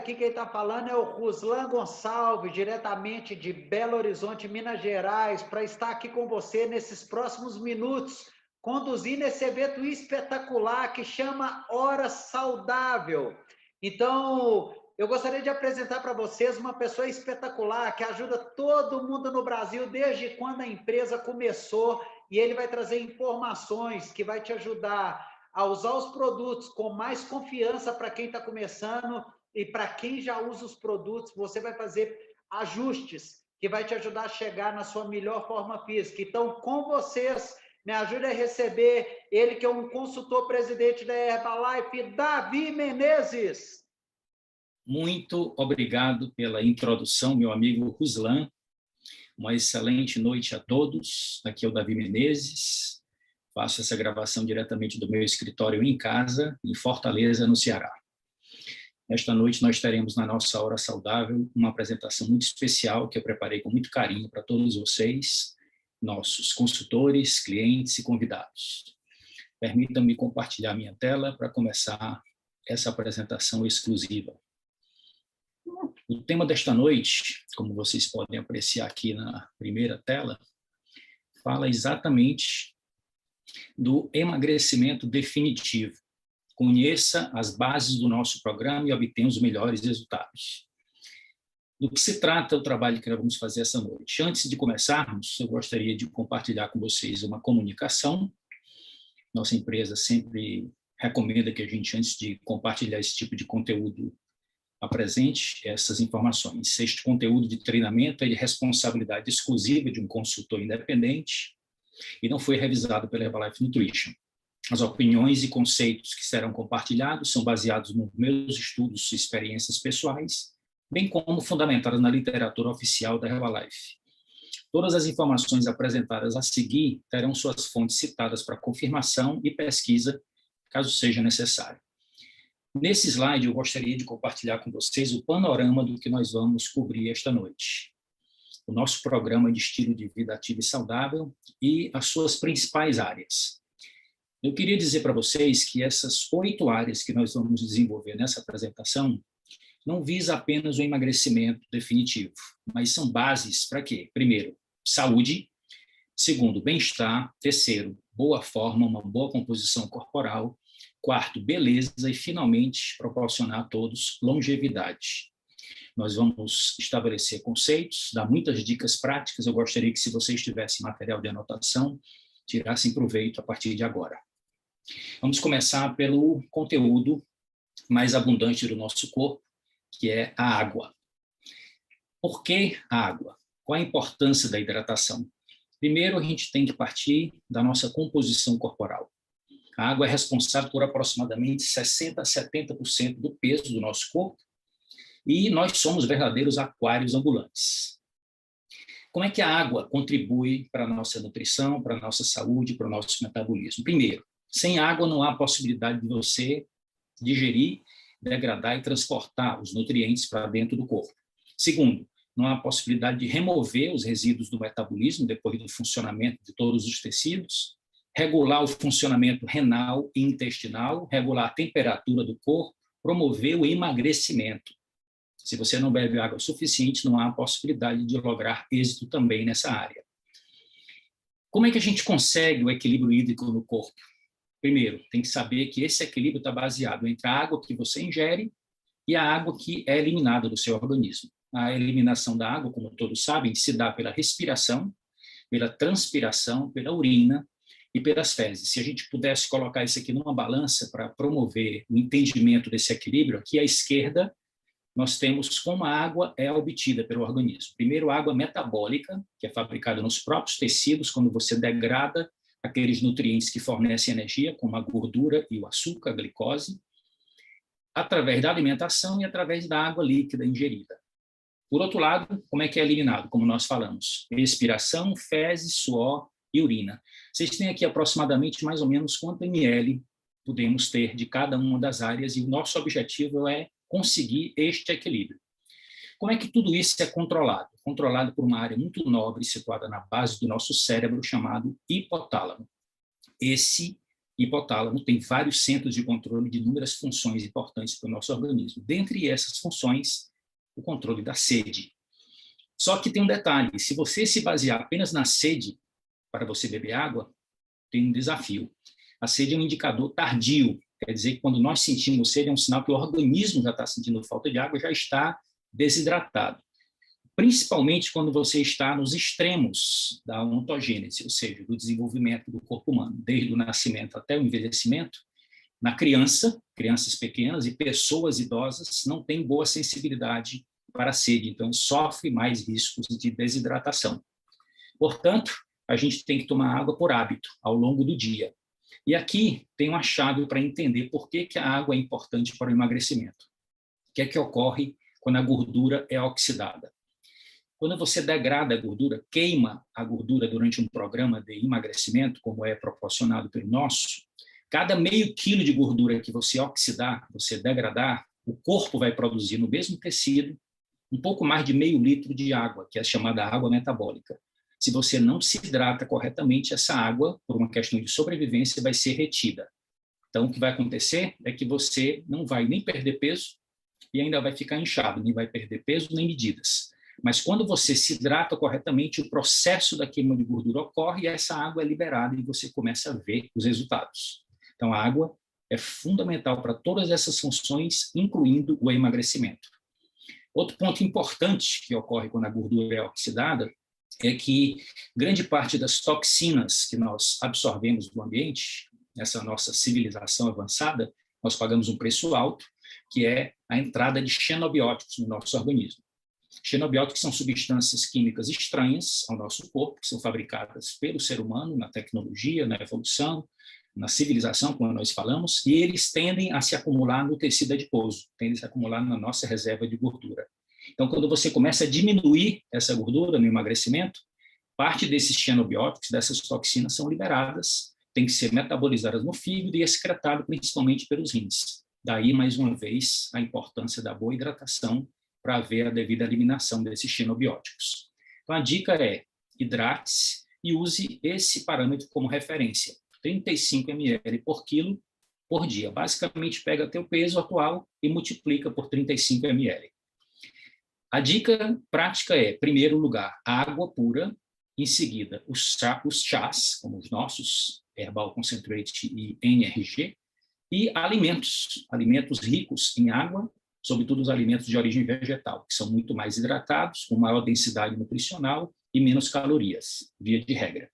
aqui quem está falando é o Ruslan Gonçalves, diretamente de Belo Horizonte, Minas Gerais, para estar aqui com você nesses próximos minutos, conduzindo esse evento espetacular que chama Hora Saudável. Então, eu gostaria de apresentar para vocês uma pessoa espetacular que ajuda todo mundo no Brasil desde quando a empresa começou, e ele vai trazer informações que vai te ajudar a usar os produtos com mais confiança para quem está começando, e para quem já usa os produtos, você vai fazer ajustes que vai te ajudar a chegar na sua melhor forma física. Então, com vocês, me ajude a receber ele que é um consultor presidente da Herbalife, Davi Menezes. Muito obrigado pela introdução, meu amigo Ruslan. Uma excelente noite a todos. Aqui é o Davi Menezes. Faço essa gravação diretamente do meu escritório em casa, em Fortaleza, no Ceará. Esta noite nós teremos na nossa Hora Saudável uma apresentação muito especial que eu preparei com muito carinho para todos vocês, nossos consultores, clientes e convidados. Permitam-me compartilhar minha tela para começar essa apresentação exclusiva. O tema desta noite, como vocês podem apreciar aqui na primeira tela, fala exatamente do emagrecimento definitivo. Conheça as bases do nosso programa e obtenha os melhores resultados. Do que se trata o trabalho que nós vamos fazer essa noite? Antes de começarmos, eu gostaria de compartilhar com vocês uma comunicação. Nossa empresa sempre recomenda que a gente, antes de compartilhar esse tipo de conteúdo, apresente essas informações. Este conteúdo de treinamento é de responsabilidade exclusiva de um consultor independente e não foi revisado pela Herbalife Nutrition. As opiniões e conceitos que serão compartilhados são baseados nos meus estudos e experiências pessoais, bem como fundamentadas na literatura oficial da Herbalife. Todas as informações apresentadas a seguir terão suas fontes citadas para confirmação e pesquisa, caso seja necessário. Nesse slide, eu gostaria de compartilhar com vocês o panorama do que nós vamos cobrir esta noite. O nosso programa de estilo de vida ativo e saudável e as suas principais áreas. Eu queria dizer para vocês que essas 8 áreas que nós vamos desenvolver nessa apresentação não visa apenas o emagrecimento definitivo, mas são bases para quê? Primeiro, saúde. Segundo, bem-estar. Terceiro, boa forma, uma boa composição corporal. Quarto, beleza. E, finalmente, proporcionar a todos longevidade. Nós vamos estabelecer conceitos, dar muitas dicas práticas. Eu gostaria que, se vocês tivessem material de anotação, tirassem proveito a partir de agora. Vamos começar pelo conteúdo mais abundante do nosso corpo, que é a água. Por que a água? Qual a importância da hidratação? Primeiro, a gente tem que partir da nossa composição corporal. A água é responsável por aproximadamente 60% a 70% do peso do nosso corpo e nós somos verdadeiros aquários ambulantes. Como é que a água contribui para a nossa nutrição, para a nossa saúde, para o nosso metabolismo? Primeiro, sem água não há possibilidade de você digerir, degradar e transportar os nutrientes para dentro do corpo. Segundo, não há possibilidade de remover os resíduos do metabolismo depois do funcionamento de todos os tecidos, regular o funcionamento renal e intestinal, regular a temperatura do corpo, promover o emagrecimento. Se você não bebe água suficiente, não há possibilidade de lograr êxito também nessa área. Como é que a gente consegue o equilíbrio hídrico no corpo? Primeiro, tem que saber que esse equilíbrio está baseado entre a água que você ingere e a água que é eliminada do seu organismo. A eliminação da água, como todos sabem, se dá pela respiração, pela transpiração, pela urina e pelas fezes. Se a gente pudesse colocar isso aqui numa balança para promover o entendimento desse equilíbrio, aqui à esquerda nós temos como a água é obtida pelo organismo. Primeiro, água metabólica, que é fabricada nos próprios tecidos, quando você degrada aqueles nutrientes que fornecem energia, como a gordura e o açúcar, a glicose, através da alimentação e através da água líquida ingerida. Por outro lado, como é que é eliminado? Como nós falamos, expiração, fezes, suor e urina. Vocês têm aqui aproximadamente mais ou menos quanto ml podemos ter de cada uma das áreas e o nosso objetivo é conseguir este equilíbrio. Como é que tudo isso é controlado? Controlado por uma área muito nobre situada na base do nosso cérebro chamado hipotálamo. Esse hipotálamo tem vários centros de controle de inúmeras funções importantes para o nosso organismo. Dentre essas funções, o controle da sede. Só que tem um detalhe, se você se basear apenas na sede para você beber água, tem um desafio. A sede é um indicador tardio, quer dizer que quando nós sentimos sede é um sinal que o organismo já está sentindo falta de água, já está desidratado. Principalmente quando você está nos extremos da ontogênese, ou seja, do desenvolvimento do corpo humano, desde o nascimento até o envelhecimento. Na criança, crianças pequenas e pessoas idosas não têm boa sensibilidade para a sede, então sofre mais riscos de desidratação. Portanto, a gente tem que tomar água por hábito ao longo do dia. E aqui tem uma chave para entender por que a água é importante para o emagrecimento. O que é que ocorre quando a gordura é oxidada? Quando você degrada a gordura, queima a gordura durante um programa de emagrecimento, como é proporcionado pelo nosso, cada meio quilo de gordura que você oxidar, você degradar, o corpo vai produzir no mesmo tecido um pouco mais de meio litro de água, que é chamada água metabólica. Se você não se hidrata corretamente, essa água, por uma questão de sobrevivência, vai ser retida. Então, o que vai acontecer é que você não vai nem perder peso e ainda vai ficar inchado, nem vai perder peso nem medidas. Mas quando você se hidrata corretamente, o processo da queima de gordura ocorre e essa água é liberada e você começa a ver os resultados. Então, a água é fundamental para todas essas funções, incluindo o emagrecimento. Outro ponto importante que ocorre quando a gordura é oxidada é que grande parte das toxinas que nós absorvemos do ambiente, nessa nossa civilização avançada, nós pagamos um preço alto, que é a entrada de xenobióticos no nosso organismo. Xenobióticos são substâncias químicas estranhas ao nosso corpo, que são fabricadas pelo ser humano na tecnologia, na evolução, na civilização, como nós falamos, e eles tendem a se acumular no tecido adiposo, tendem a se acumular na nossa reserva de gordura. Então, quando você começa a diminuir essa gordura no emagrecimento, parte desses xenobióticos, dessas toxinas, são liberadas, têm que ser metabolizadas no fígado e excretado principalmente pelos rins. Daí, mais uma vez, a importância da boa hidratação para haver a devida eliminação desses xenobióticos. Então, a dica é: hidrate-se e use esse parâmetro como referência, 35 ml por quilo por dia. Basicamente, pega teu peso atual e multiplica por 35 ml. A dica prática é, em primeiro lugar, água pura, em seguida, os chás, como os nossos, Herbal Concentrate e NRG, e alimentos ricos em água, sobretudo os alimentos de origem vegetal, que são muito mais hidratados, com maior densidade nutricional e menos calorias, via de regra.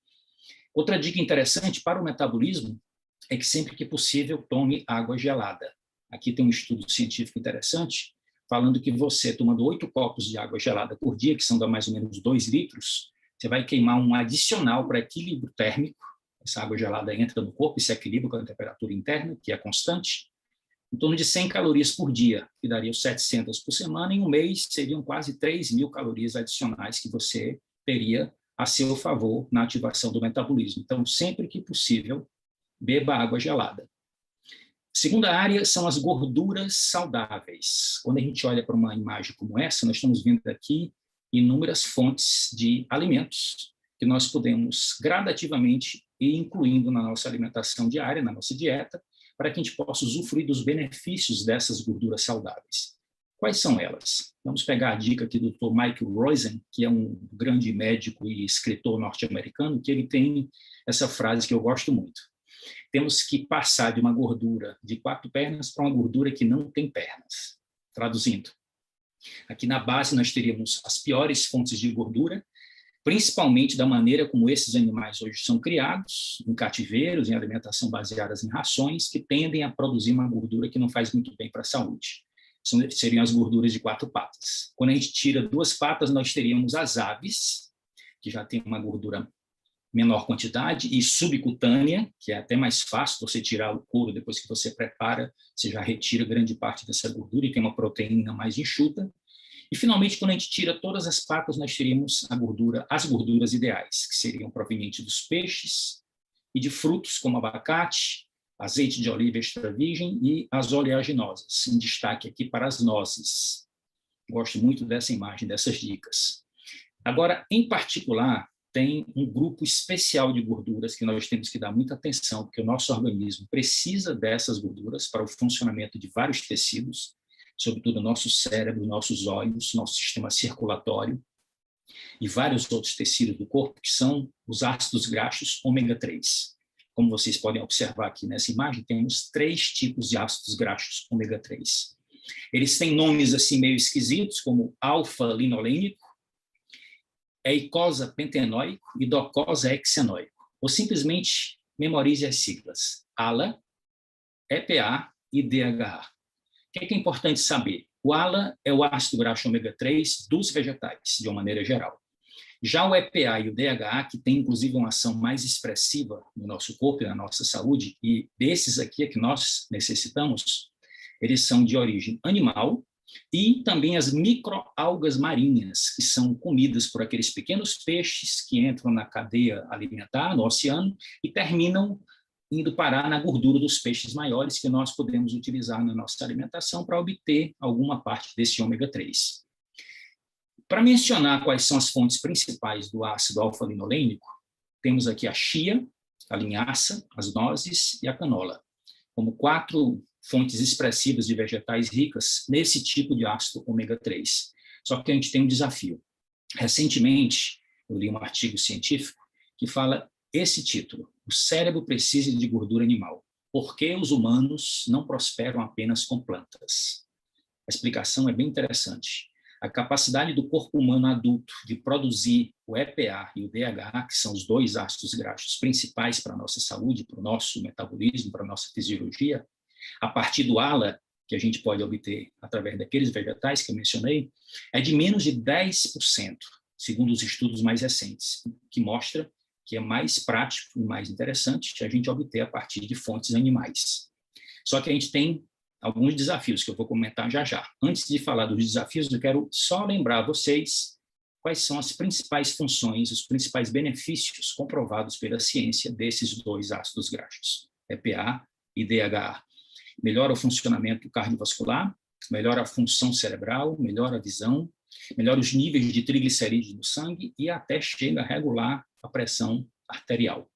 Outra dica interessante para o metabolismo é que sempre que possível tome água gelada. Aqui tem um estudo científico interessante, falando que você, tomando 8 copos de água gelada por dia, que são mais ou menos 2 litros, você vai queimar um adicional para equilíbrio térmico. Essa água gelada entra no corpo e se equilibra com a temperatura interna, que é constante, em torno de 100 calorias por dia, que daria 700 por semana. Em um mês, seriam quase 3.000 calorias adicionais que você teria a seu favor na ativação do metabolismo. Então, sempre que possível, beba água gelada. Segunda área são as gorduras saudáveis. Quando a gente olha para uma imagem como essa, nós estamos vendo aqui inúmeras fontes de alimentos que nós podemos gradativamente ir incluindo na nossa alimentação diária, na nossa dieta, para que a gente possa usufruir dos benefícios dessas gorduras saudáveis. Quais são elas? Vamos pegar a dica aqui do Dr. Michael Rosen, que é um grande médico e escritor norte-americano, que ele tem essa frase que eu gosto muito. Temos que passar de uma gordura de 4 pernas para uma gordura que não tem pernas. Traduzindo, aqui na base nós teríamos as piores fontes de gordura, principalmente da maneira como esses animais hoje são criados, em cativeiros, em alimentação baseadas em rações, que tendem a produzir uma gordura que não faz muito bem para a saúde. Seriam as gorduras de 4 patas. Quando a gente tira 2 patas, nós teríamos as aves, que já tem uma gordura menor quantidade, e subcutânea, que é até mais fácil você tirar o couro depois que você prepara, você já retira grande parte dessa gordura e tem uma proteína mais enxuta. E, finalmente, quando a gente tira todas as patas, nós teríamos as gorduras ideais, que seriam provenientes dos peixes e de frutos, como abacate, azeite de oliva extra virgem e as oleaginosas, em destaque aqui para as nozes. Gosto muito dessa imagem, dessas dicas. Agora, em particular, tem um grupo especial de gorduras que nós temos que dar muita atenção, porque o nosso organismo precisa dessas gorduras para o funcionamento de vários tecidos, sobretudo o nosso cérebro, nossos olhos, nosso sistema circulatório e vários outros tecidos do corpo, que são os ácidos graxos ômega 3. Como vocês podem observar aqui nessa imagem, temos 3 tipos de ácidos graxos ômega 3. Eles têm nomes assim meio esquisitos, como alfa-linolênico, eicosa pentenoico e docosa hexenoico. Ou simplesmente memorize as siglas: ALA, EPA e DHA. O que é importante saber? O ALA é o ácido graxo ômega 3 dos vegetais, de uma maneira geral. Já o EPA e o DHA, que tem inclusive uma ação mais expressiva no nosso corpo e na nossa saúde, e desses aqui é que nós necessitamos, eles são de origem animal, e também as microalgas marinhas, que são comidas por aqueles pequenos peixes que entram na cadeia alimentar, no oceano, e terminam indo parar na gordura dos peixes maiores, que nós podemos utilizar na nossa alimentação para obter alguma parte desse ômega 3. Para mencionar quais são as fontes principais do ácido alfa-linolênico, temos aqui a chia, a linhaça, as nozes e a canola, como 4 fontes expressivas de vegetais ricas nesse tipo de ácido ômega 3. Só que a gente tem um desafio. Recentemente, eu li um artigo científico que fala esse título: o cérebro precisa de gordura animal. Por que os humanos não prosperam apenas com plantas? A explicação é bem interessante. A capacidade do corpo humano adulto de produzir o EPA e o DHA, que são os 2 ácidos graxos principais para a nossa saúde, para o nosso metabolismo, para a nossa fisiologia, a partir do ALA, que a gente pode obter através daqueles vegetais que eu mencionei, é de menos de 10%, segundo os estudos mais recentes, que mostra que é mais prático e mais interessante a gente obter a partir de fontes animais. Só que a gente tem alguns desafios que eu vou comentar já já. Antes de falar dos desafios, eu quero só lembrar a vocês quais são as principais funções, os principais benefícios comprovados pela ciência desses 2 ácidos graxos, EPA e DHA. Melhora o funcionamento cardiovascular, melhora a função cerebral, melhora a visão, melhora os níveis de triglicerídeos no sangue e até chega a regular a pressão arterial.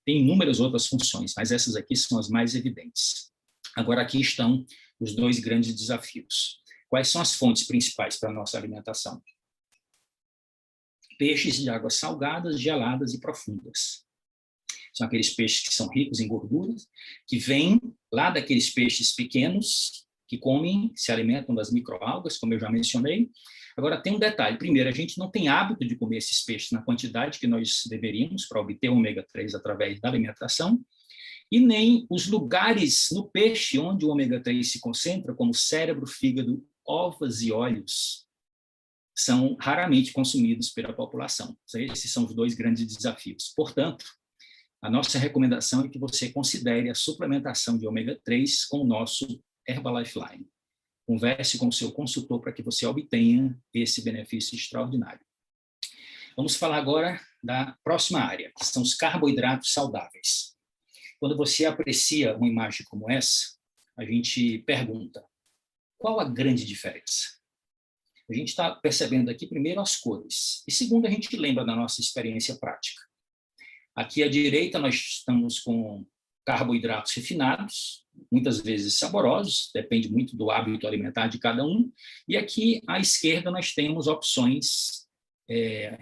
Tem inúmeras outras funções, mas essas aqui são as mais evidentes. Agora, aqui estão os 2 grandes desafios. Quais são as fontes principais para a nossa alimentação? Peixes de águas salgadas, geladas e profundas. São aqueles peixes que são ricos em gorduras, que vêm lá daqueles peixes pequenos, que comem, se alimentam das microalgas, como eu já mencionei. Agora, tem um detalhe. Primeiro, a gente não tem hábito de comer esses peixes na quantidade que nós deveríamos para obter o ômega 3 através da alimentação, e nem os lugares no peixe onde o ômega 3 se concentra, como cérebro, fígado, ovas e olhos, são raramente consumidos pela população. Esses são os 2 grandes desafios. Portanto, a nossa recomendação é que você considere a suplementação de ômega 3 com o nosso Herbalife Line. Converse com o seu consultor para que você obtenha esse benefício extraordinário. Vamos falar agora da próxima área, que são os carboidratos saudáveis. Quando você aprecia uma imagem como essa, a gente pergunta: qual a grande diferença? A gente está percebendo aqui, primeiro, as cores. E segundo, a gente lembra da nossa experiência prática. Aqui à direita nós estamos com carboidratos refinados, muitas vezes saborosos, depende muito do hábito alimentar de cada um. E aqui à esquerda nós temos opções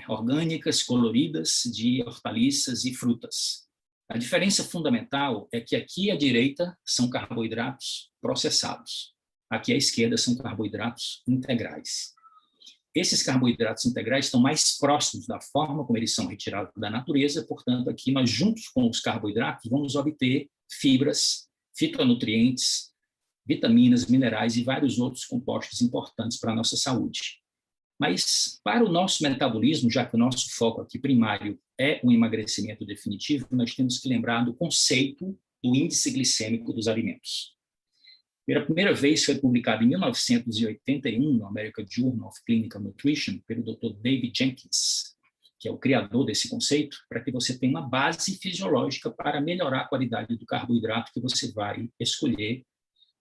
orgânicas, coloridas, de hortaliças e frutas. A diferença fundamental é que aqui à direita são carboidratos processados, aqui à esquerda são carboidratos integrais. Esses carboidratos integrais estão mais próximos da forma como eles são retirados da natureza, portanto, aqui nós, juntos com os carboidratos, vamos obter fibras, fitonutrientes, vitaminas, minerais e vários outros compostos importantes para a nossa saúde. Mas, para o nosso metabolismo, já que o nosso foco aqui primário é o emagrecimento definitivo, nós temos que lembrar do conceito do índice glicêmico dos alimentos. Pela primeira vez foi publicado em 1981 no American Journal of Clinical Nutrition pelo Dr. David Jenkins, que é o criador desse conceito, para que você tenha uma base fisiológica para melhorar a qualidade do carboidrato que você vai escolher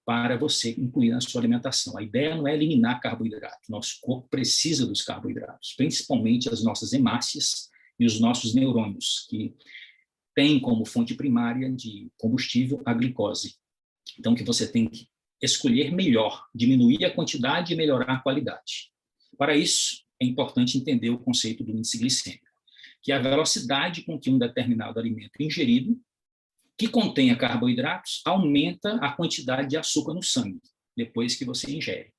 para você incluir na sua alimentação. A ideia não é eliminar carboidrato, nosso corpo precisa dos carboidratos, principalmente as nossas hemácias, e os nossos neurônios, que têm como fonte primária de combustível a glicose. Então, que você tem que escolher melhor, diminuir a quantidade e melhorar a qualidade. Para isso, é importante entender o conceito do índice glicêmico, que é a velocidade com que um determinado alimento ingerido, que contenha carboidratos, aumenta a quantidade de açúcar no sangue, depois que você ingere.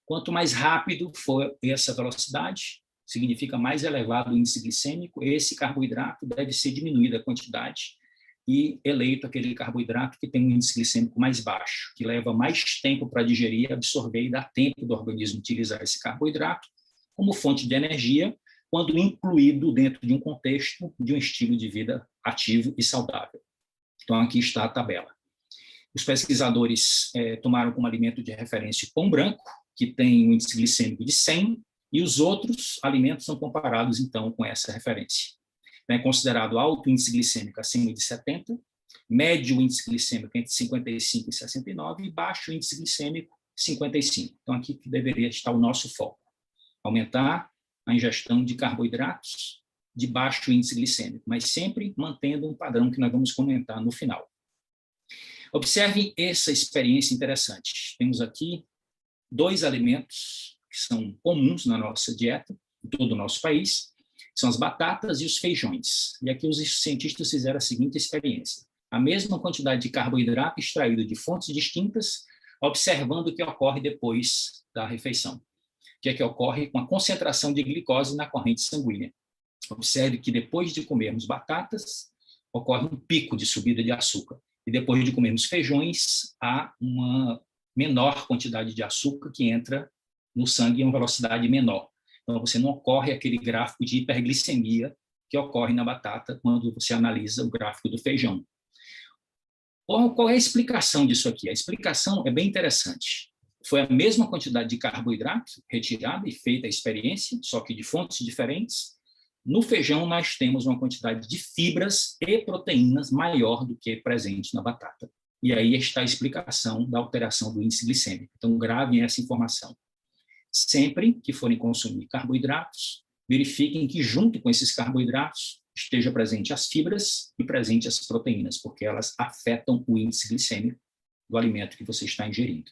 Quanto mais rápido for essa velocidade, significa mais elevado o índice glicêmico, esse carboidrato deve ser diminuído a quantidade e eleito aquele carboidrato que tem um índice glicêmico mais baixo, que leva mais tempo para digerir, absorver e dá tempo do organismo utilizar esse carboidrato como fonte de energia, quando incluído dentro de um contexto de um estilo de vida ativo e saudável. Então, aqui está a tabela. Os pesquisadores tomaram como alimento de referência o pão branco, que tem um índice glicêmico de 100, e os outros alimentos são comparados, então, com essa referência. É considerado alto índice glicêmico acima de 70, médio índice glicêmico entre 55 e 69 e baixo índice glicêmico 55. Então, aqui que deveria estar o nosso foco. Aumentar a ingestão de carboidratos de baixo índice glicêmico, mas sempre mantendo um padrão que nós vamos comentar no final. Observem essa experiência interessante. Temos aqui 2 alimentos que são comuns na nossa dieta, em todo o nosso país, são as batatas e os feijões. E aqui os cientistas fizeram a seguinte experiência. A mesma quantidade de carboidrato extraído de fontes distintas, observando o que ocorre depois da refeição. O que é que ocorre com a concentração de glicose na corrente sanguínea. Observe que depois de comermos batatas, ocorre um pico de subida de açúcar. E depois de comermos feijões, há uma menor quantidade de açúcar que entra no sangue em uma velocidade menor. Então, você não ocorre aquele gráfico de hiperglicemia que ocorre na batata quando você analisa o gráfico do feijão. Qual é a explicação disso aqui? A explicação é bem interessante. Foi a mesma quantidade de carboidrato retirada e feita a experiência, só que de fontes diferentes. No feijão, nós temos uma quantidade de fibras e proteínas maior do que presente na batata. E aí está a explicação da alteração do índice glicêmico. Então, gravem essa informação. Sempre que forem consumir carboidratos, verifiquem que junto com esses carboidratos esteja presente as fibras e presente as proteínas, porque elas afetam o índice glicêmico do alimento que você está ingerindo.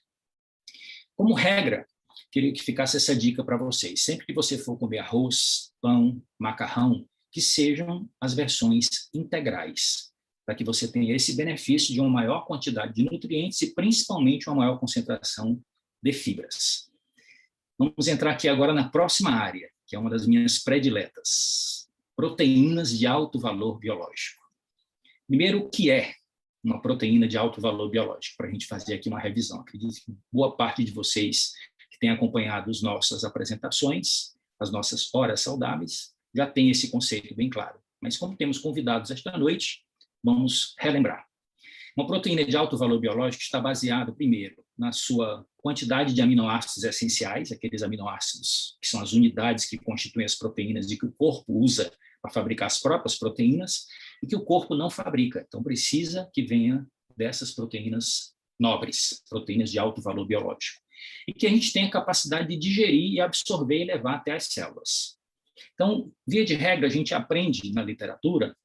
Como regra, queria que ficasse essa dica para vocês. Sempre que você for comer arroz, pão, macarrão, que sejam as versões integrais, para que você tenha esse benefício de uma maior quantidade de nutrientes e principalmente uma maior concentração de fibras. Vamos entrar aqui agora na próxima área, que é uma das minhas prediletas. Proteínas de alto valor biológico. Primeiro, o que é uma proteína de alto valor biológico? Para a gente fazer aqui uma revisão. Acredito que boa parte de vocês que têm acompanhado as nossas apresentações, as nossas horas saudáveis, já tem esse conceito bem claro. Mas como temos convidados esta noite, vamos relembrar. Uma proteína de alto valor biológico está baseada, primeiro, na sua quantidade de aminoácidos essenciais, aqueles aminoácidos que são as unidades que constituem as proteínas e que o corpo usa para fabricar as próprias proteínas e que o corpo não fabrica. Então, precisa que venha dessas proteínas nobres, proteínas de alto valor biológico, e que a gente tenha capacidade de digerir e absorver e levar até as células. Então, via de regra, a gente aprende na literatura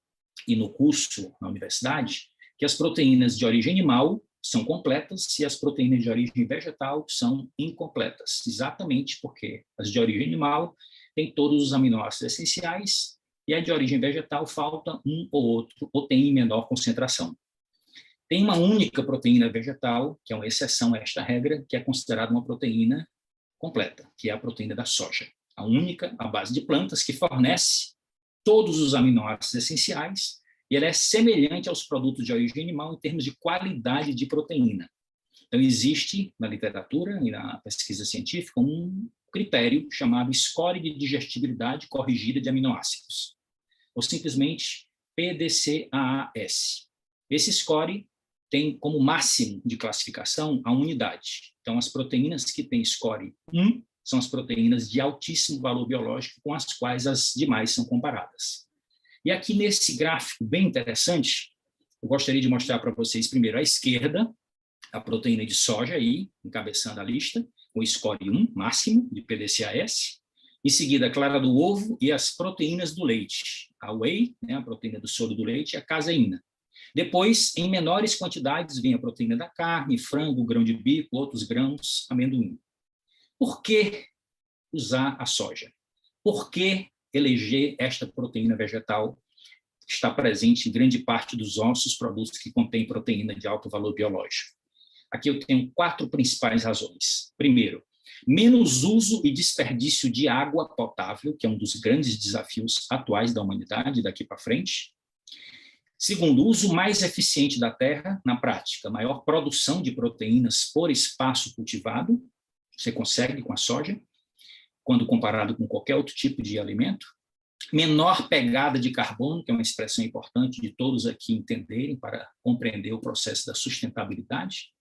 e no curso na universidade que as proteínas de origem animal são completas e as proteínas de origem vegetal são incompletas, exatamente porque as de origem animal têm todos os aminoácidos essenciais e a de origem vegetal falta um ou outro, ou tem em menor concentração. Tem uma única proteína vegetal, que é uma exceção a esta regra, que é considerada uma proteína completa, que é a proteína da soja. A única, à base de plantas, que fornece todos os aminoácidos essenciais e ela é semelhante aos produtos de origem animal em termos de qualidade de proteína. Então, existe na literatura e na pesquisa científica um critério chamado score de digestibilidade corrigida de aminoácidos, ou simplesmente PDCAAS. Esse score tem como máximo de classificação a unidade. Então, as proteínas que têm score 1 são as proteínas de altíssimo valor biológico com as quais as demais são comparadas. E aqui nesse gráfico bem interessante, eu gostaria de mostrar para vocês primeiro à esquerda, a proteína de soja aí, encabeçando a lista, com score 1 máximo de PDCAS, em seguida a clara do ovo e as proteínas do leite. a whey, né, a proteína do soro do leite, e a caseína. Depois, em menores quantidades, vem a proteína da carne, frango, grão de bico, outros grãos, amendoim. Por que usar a soja? Por que eleger esta proteína vegetal que está presente em grande parte dos nossos produtos que contêm proteína de alto valor biológico? Aqui eu tenho 4 principais razões. Primeiro, menos uso e desperdício de água potável, que é um dos grandes desafios atuais da humanidade daqui para frente. Segundo, uso mais eficiente da terra, na prática, maior produção de proteínas por espaço cultivado, você consegue com a soja, quando comparado com qualquer outro tipo de alimento. Menor pegada de carbono, que é uma expressão importante de todos aqui entenderem para compreender o processo da sustentabilidade,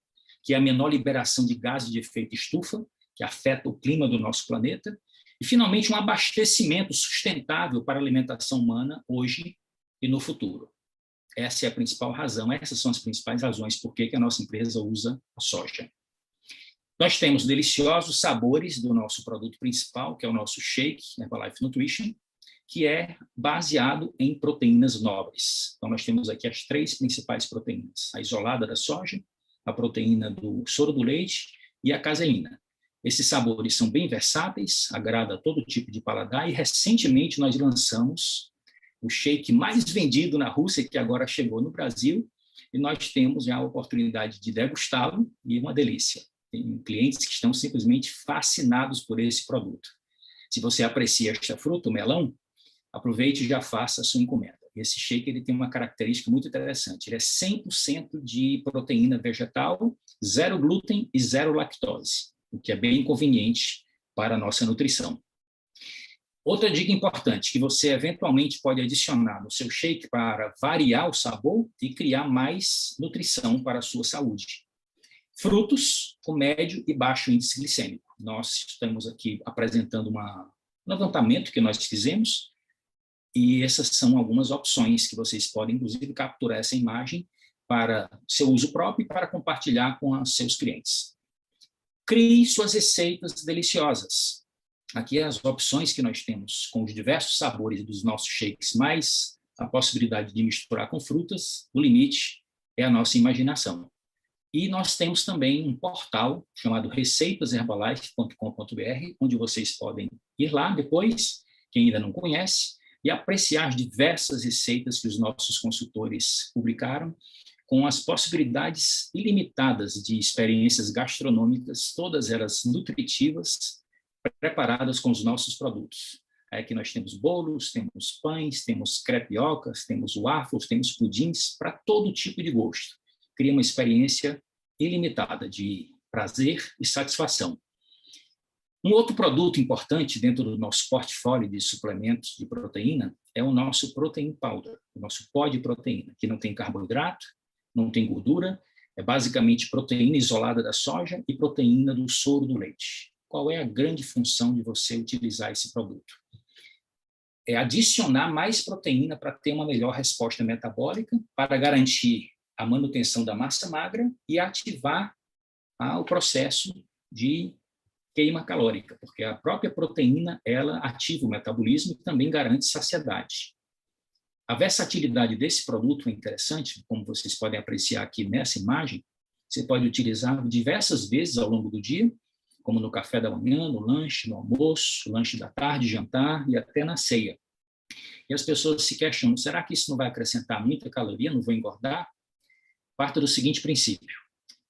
que é a menor liberação de gases de efeito estufa, que afeta o clima do nosso planeta, e, finalmente, um abastecimento sustentável para a alimentação humana hoje e no futuro. Essa é a principal razão, essas são as principais razões por que a nossa empresa usa a soja. Nós temos deliciosos sabores do nosso produto principal, que é o nosso shake, Herbalife Nutrition, que é baseado em proteínas nobres. Então, nós temos aqui as 3 principais proteínas: a isolada da soja, a proteína do soro do leite e a caseína. Esses sabores são bem versáteis, agrada a todo tipo de paladar, e recentemente nós lançamos o shake mais vendido na Rússia, que agora chegou no Brasil, e nós temos já a oportunidade de degustá-lo, e uma delícia. Tem clientes que estão simplesmente fascinados por esse produto. Se você aprecia esta fruta, o melão, aproveite e já faça a sua encomenda. Esse shake ele tem uma característica muito interessante. Ele é 100% de proteína vegetal, 0 glúten e 0 lactose, o que é bem conveniente para a nossa nutrição. Outra dica importante, que você eventualmente pode adicionar no seu shake para variar o sabor e criar mais nutrição para a sua saúde. Frutos com médio e baixo índice glicêmico. Nós estamos aqui apresentando um levantamento que nós fizemos, e essas são algumas opções que vocês podem, inclusive, capturar essa imagem para seu uso próprio e para compartilhar com os seus clientes. Crie suas receitas deliciosas. Aqui as opções que nós temos com os diversos sabores dos nossos shakes, mais a possibilidade de misturar com frutas, o limite é a nossa imaginação. E nós temos também um portal chamado receitaserbalife.com.br, onde vocês podem ir lá depois, quem ainda não conhece, e apreciar as diversas receitas que os nossos consultores publicaram, com as possibilidades ilimitadas de experiências gastronômicas, todas elas nutritivas, preparadas com os nossos produtos. Aqui nós temos bolos, temos pães, temos crepiocas, temos waffles, temos pudins, para todo tipo de gosto. Cria uma experiência ilimitada de prazer e satisfação. Um outro produto importante dentro do nosso portfólio de suplementos de proteína é o nosso Protein Powder, o nosso pó de proteína, que não tem carboidrato, não tem gordura, é basicamente proteína isolada da soja e proteína do soro do leite. Qual é a grande função de você utilizar esse produto? É adicionar mais proteína para ter uma melhor resposta metabólica, para garantir a manutenção da massa magra e ativar o processo de queima calórica, porque a própria proteína ela ativa o metabolismo e também garante saciedade. A versatilidade desse produto é interessante, como vocês podem apreciar aqui nessa imagem. Você pode utilizar diversas vezes ao longo do dia, como no café da manhã, no lanche, no almoço, lanche da tarde, jantar e até na ceia. E as pessoas se questionam, será que isso não vai acrescentar muita caloria, não vou engordar? Parta do seguinte princípio: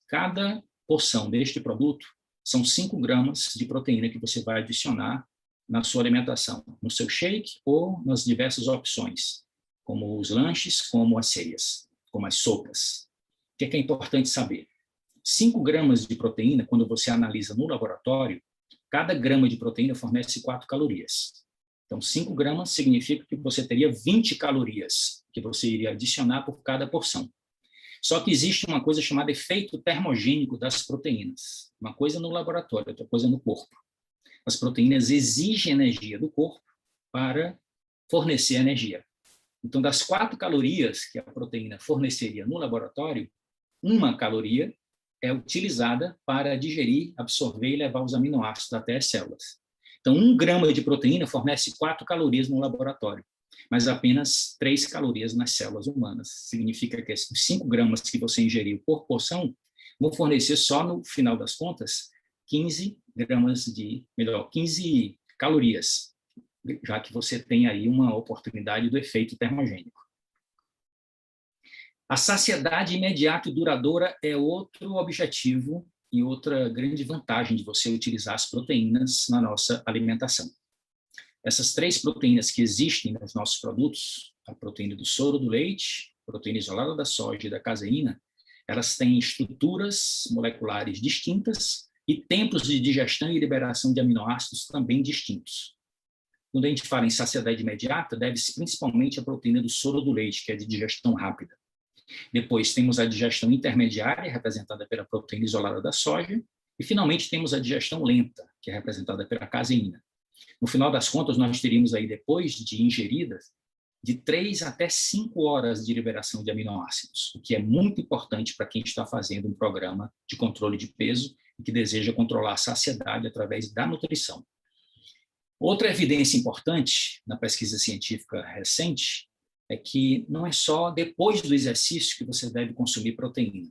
cada porção deste produto são 5 gramas de proteína que você vai adicionar na sua alimentação, no seu shake ou nas diversas opções, como os lanches, como as ceias, como as sopas. O que é importante saber? 5 gramas de proteína, quando você analisa no laboratório, cada grama de proteína fornece 4 calorias. Então, 5 gramas significa que você teria 20 calorias que você iria adicionar por cada porção. Só que existe uma coisa chamada efeito termogênico das proteínas. Uma coisa no laboratório, outra coisa no corpo. As proteínas exigem energia do corpo para fornecer energia. Então, das 4 calorias que a proteína forneceria no laboratório, 1 caloria é utilizada para digerir, absorver e levar os aminoácidos até as células. Então, 1 grama de proteína fornece 4 calorias no laboratório. mas apenas 3 calorias nas células humanas. Significa que os 5 gramas que você ingeriu por porção vão fornecer só, no final das contas, 15 calorias, já que você tem aí uma oportunidade do efeito termogênico. A saciedade imediata e duradoura é outro objetivo e outra grande vantagem de você utilizar as proteínas na nossa alimentação. Essas 3 proteínas que existem nos nossos produtos, a proteína do soro do leite, a proteína isolada da soja e da caseína, elas têm estruturas moleculares distintas e tempos de digestão e liberação de aminoácidos também distintos. Quando a gente fala em saciedade imediata, deve-se principalmente à proteína do soro do leite, que é de digestão rápida. Depois temos a digestão intermediária, representada pela proteína isolada da soja, e finalmente temos a digestão lenta, que é representada pela caseína. No final das contas, nós teríamos aí, depois de ingeridas, de 3 até 5 horas de liberação de aminoácidos, o que é muito importante para quem está fazendo um programa de controle de peso e que deseja controlar a saciedade através da nutrição. Outra evidência importante na pesquisa científica recente é que não é só depois do exercício que você deve consumir proteína,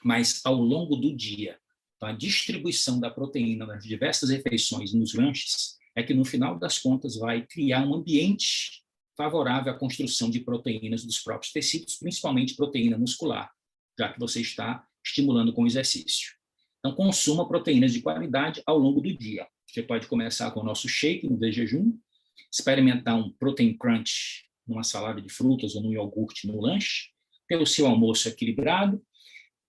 mas ao longo do dia. Então, a distribuição da proteína nas diversas refeições nos lanches é que, no final das contas, vai criar um ambiente favorável à construção de proteínas dos próprios tecidos, principalmente proteína muscular, já que você está estimulando com o exercício. Então, consuma proteínas de qualidade ao longo do dia. Você pode começar com o nosso shake no de jejum, experimentar um protein crunch numa salada de frutas ou num iogurte no lanche, ter o seu almoço equilibrado,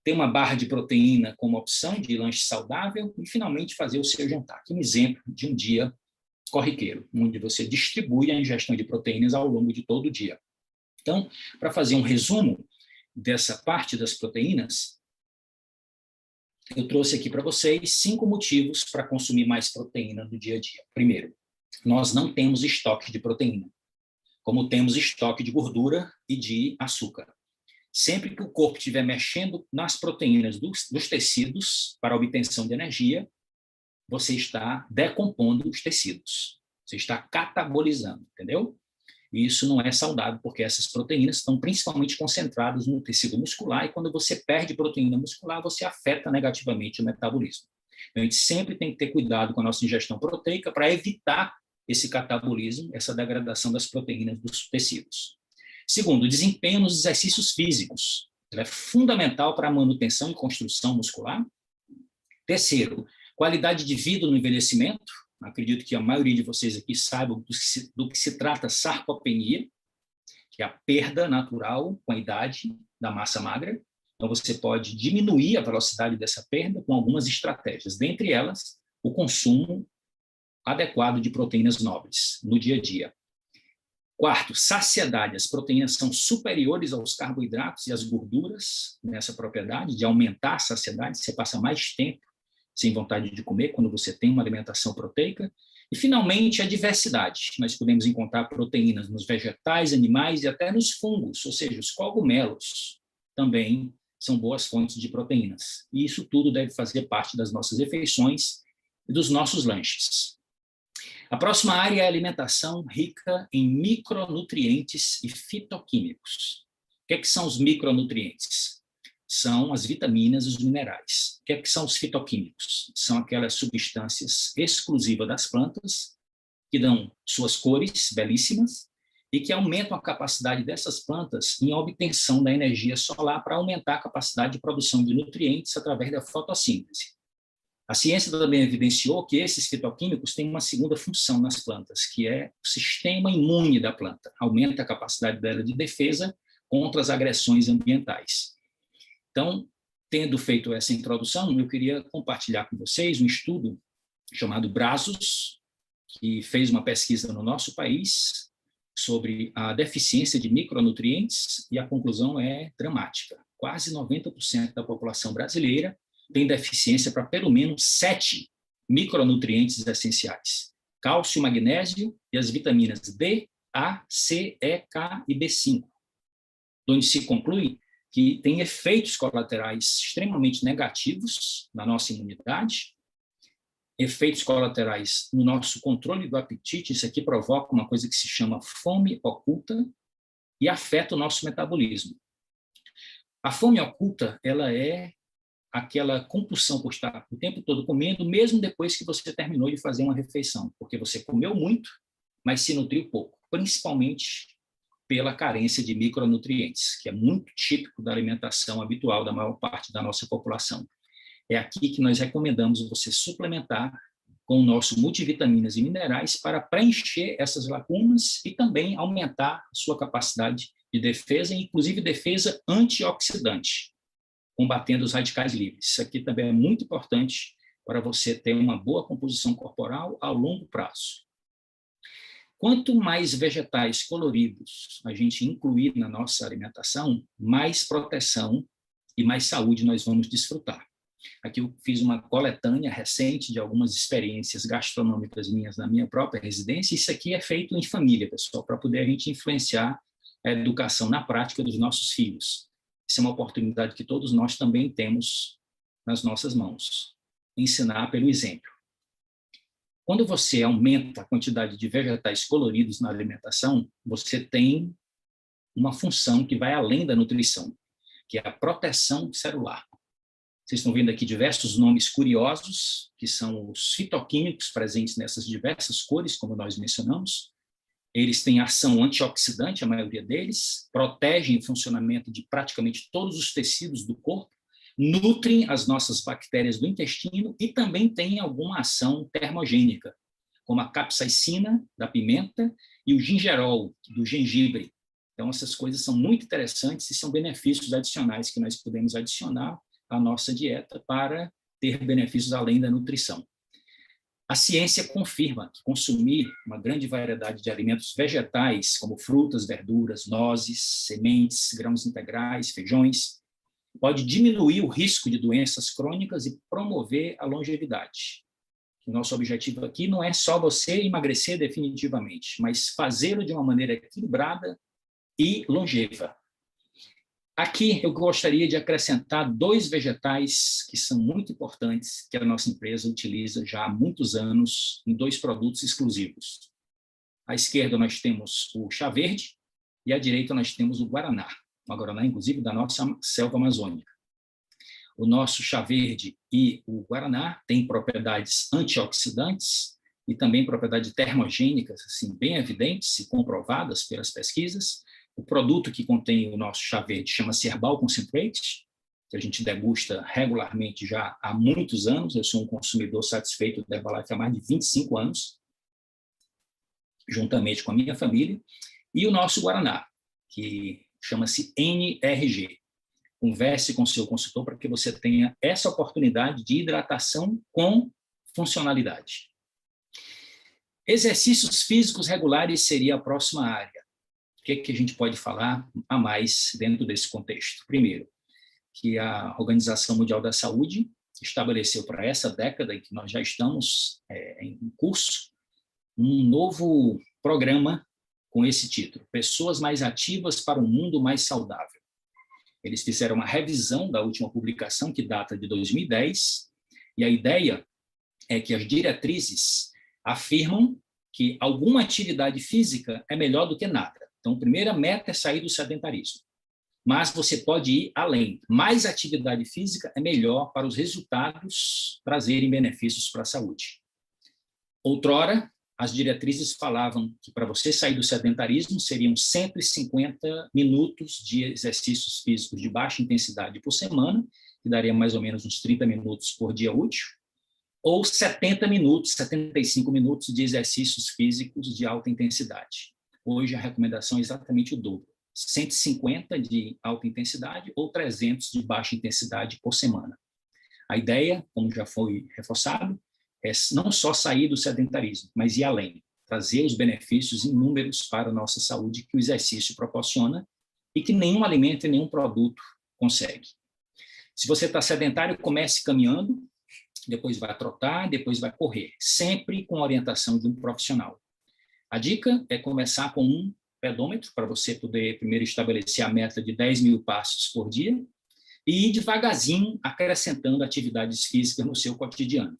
ter uma barra de proteína como opção de lanche saudável e, finalmente, fazer o seu jantar. Aqui um exemplo de um dia corriqueiro, onde você distribui a ingestão de proteínas ao longo de todo o dia. Então, para fazer um resumo dessa parte das proteínas, eu trouxe aqui para vocês 5 motivos para consumir mais proteína no dia a dia. Primeiro, nós não temos estoque de proteína, como temos estoque de gordura e de açúcar. Sempre que o corpo estiver mexendo nas proteínas dos tecidos para a obtenção de energia, você está decompondo os tecidos, você está catabolizando, entendeu? E isso não é saudável, porque essas proteínas estão principalmente concentradas no tecido muscular, e quando você perde proteína muscular, você afeta negativamente o metabolismo. Então, a gente sempre tem que ter cuidado com a nossa ingestão proteica para evitar esse catabolismo, essa degradação das proteínas dos tecidos. Segundo, desempenho nos exercícios físicos. Ele é fundamental para a manutenção e construção muscular. Terceiro, qualidade de vida no envelhecimento. Acredito que a maioria de vocês aqui saibam do que se trata sarcopenia, que é a perda natural com a idade da massa magra. Então, você pode diminuir a velocidade dessa perda com algumas estratégias, dentre elas, o consumo adequado de proteínas nobres no dia a dia. Quarto, saciedade. As proteínas são superiores aos carboidratos e às gorduras nessa propriedade de aumentar a saciedade. Você passa mais tempo sem vontade de comer quando você tem uma alimentação proteica. E, finalmente, a diversidade. Nós podemos encontrar proteínas nos vegetais, animais e até nos fungos, ou seja, os cogumelos também são boas fontes de proteínas. E isso tudo deve fazer parte das nossas refeições e dos nossos lanches. A próxima área é a alimentação rica em micronutrientes e fitoquímicos. O que é que são os micronutrientes? São as vitaminas e os minerais. O que é que são os fitoquímicos? São aquelas substâncias exclusivas das plantas que dão suas cores belíssimas e que aumentam a capacidade dessas plantas em obtenção da energia solar para aumentar a capacidade de produção de nutrientes através da fotossíntese. A ciência também evidenciou que esses fitoquímicos têm uma segunda função nas plantas, que é o sistema imune da planta. Aumenta a capacidade dela de defesa contra as agressões ambientais. Então, tendo feito essa introdução, eu queria compartilhar com vocês um estudo chamado Brazos, que fez uma pesquisa no nosso país sobre a deficiência de micronutrientes, e a conclusão é dramática. Quase 90% da população brasileira tem deficiência para pelo menos 7 micronutrientes essenciais: cálcio, magnésio e as vitaminas D, A, C, E, K e B5, onde se conclui que tem efeitos colaterais extremamente negativos na nossa imunidade, efeitos colaterais no nosso controle do apetite. Isso aqui provoca uma coisa que se chama fome oculta e afeta o nosso metabolismo. A fome oculta, ela é aquela compulsão por estar o tempo todo comendo, mesmo depois que você terminou de fazer uma refeição, porque você comeu muito, mas se nutriu pouco, principalmente pela carência de micronutrientes, que é muito típico da alimentação habitual da maior parte da nossa população. É aqui que nós recomendamos você suplementar com o nosso multivitaminas e minerais para preencher essas lacunas e também aumentar a sua capacidade de defesa, inclusive defesa antioxidante, combatendo os radicais livres. Isso aqui também é muito importante para você ter uma boa composição corporal a longo prazo. Quanto mais vegetais coloridos a gente incluir na nossa alimentação, mais proteção e mais saúde nós vamos desfrutar. Aqui eu fiz uma coletânea recente de algumas experiências gastronômicas minhas na minha própria residência. Isso aqui é feito em família, pessoal, para poder a gente influenciar a educação na prática dos nossos filhos. Isso é uma oportunidade que todos nós também temos nas nossas mãos. Ensinar pelo exemplo. Quando você aumenta a quantidade de vegetais coloridos na alimentação, você tem uma função que vai além da nutrição, que é a proteção celular. Vocês estão vendo aqui diversos nomes curiosos, que são os fitoquímicos presentes nessas diversas cores, como nós mencionamos. Eles têm ação antioxidante, a maioria deles, protegem o funcionamento de praticamente todos os tecidos do corpo, nutrem as nossas bactérias do intestino e também têm alguma ação termogênica, como a capsaicina, da pimenta, e o gingerol, do gengibre. Então, essas coisas são muito interessantes e são benefícios adicionais que nós podemos adicionar à nossa dieta para ter benefícios além da nutrição. A ciência confirma que consumir uma grande variedade de alimentos vegetais, como frutas, verduras, nozes, sementes, grãos integrais, feijões, pode diminuir o risco de doenças crônicas e promover a longevidade. O nosso objetivo aqui não é só você emagrecer definitivamente, mas fazê-lo de uma maneira equilibrada e longeva. Aqui eu gostaria de acrescentar 2 vegetais que são muito importantes, que a nossa empresa utiliza já há muitos anos em 2 produtos exclusivos. À esquerda nós temos o chá verde e à direita nós temos o guaraná. O guaraná, inclusive, da nossa selva amazônica. O nosso chá verde e o guaraná têm propriedades antioxidantes e também propriedades termogênicas, assim, bem evidentes e comprovadas pelas pesquisas. O produto que contém o nosso chá verde chama-se Herbal Concentrate, que a gente degusta regularmente já há muitos anos. Eu sou um consumidor satisfeito da Herbalife há mais de 25 anos, juntamente com a minha família. E o nosso guaraná, que chama-se NRG. Converse com o seu consultor para que você tenha essa oportunidade de hidratação com funcionalidade. Exercícios físicos regulares seria a próxima área. O que a gente pode falar a mais dentro desse contexto? Primeiro, que a Organização Mundial da Saúde estabeleceu para essa década em que nós já estamos em curso, um novo programa com esse título, Pessoas Mais Ativas para um Mundo Mais Saudável. Eles fizeram uma revisão da última publicação, que data de 2010, e a ideia é que as diretrizes afirmam que alguma atividade física é melhor do que nada. Então, a primeira meta é sair do sedentarismo. Mas você pode ir além. Mais atividade física é melhor para os resultados trazerem benefícios para a saúde. Outrora, as diretrizes falavam que para você sair do sedentarismo seriam 150 minutos de exercícios físicos de baixa intensidade por semana, que daria mais ou menos uns 30 minutos por dia útil, ou 70 minutos, 75 minutos de exercícios físicos de alta intensidade. Hoje a recomendação é exatamente o dobro, 150 de alta intensidade ou 300 de baixa intensidade por semana. A ideia, como já foi reforçado, é não só sair do sedentarismo, mas ir além, trazer os benefícios inúmeros para a nossa saúde que o exercício proporciona e que nenhum alimento e nenhum produto consegue. Se você está sedentário, comece caminhando, depois vai trotar, depois vai correr, sempre com a orientação de um profissional. A dica é começar com um pedômetro, para você poder primeiro estabelecer a meta de 10.000 passos por dia e ir devagarzinho acrescentando atividades físicas no seu cotidiano.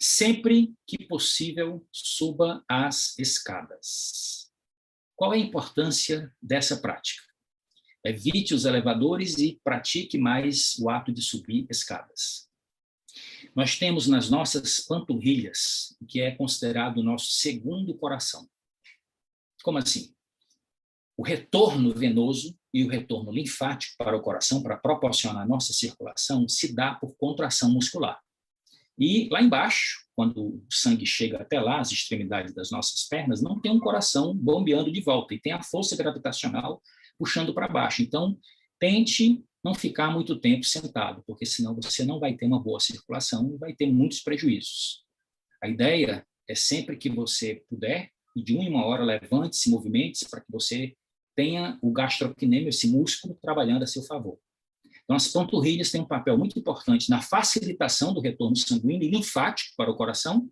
Sempre que possível, suba as escadas. Qual é a importância dessa prática? Evite os elevadores e pratique mais o ato de subir escadas. Nós temos nas nossas panturrilhas o que é considerado o nosso segundo coração. Como assim? O retorno venoso e o retorno linfático para o coração, para proporcionar a nossa circulação, se dá por contração muscular. E lá embaixo, quando o sangue chega até lá, as extremidades das nossas pernas, não tem um coração bombeando de volta, e tem a força gravitacional puxando para baixo. Então, tente não ficar muito tempo sentado, porque senão você não vai ter uma boa circulação e vai ter muitos prejuízos. A ideia é sempre que você puder, de 1 em 1 hora, levante-se, movimente-se, para que você tenha o gastrocnêmio, esse músculo, trabalhando a seu favor. Então, as panturrilhas têm um papel muito importante na facilitação do retorno sanguíneo e linfático para o coração,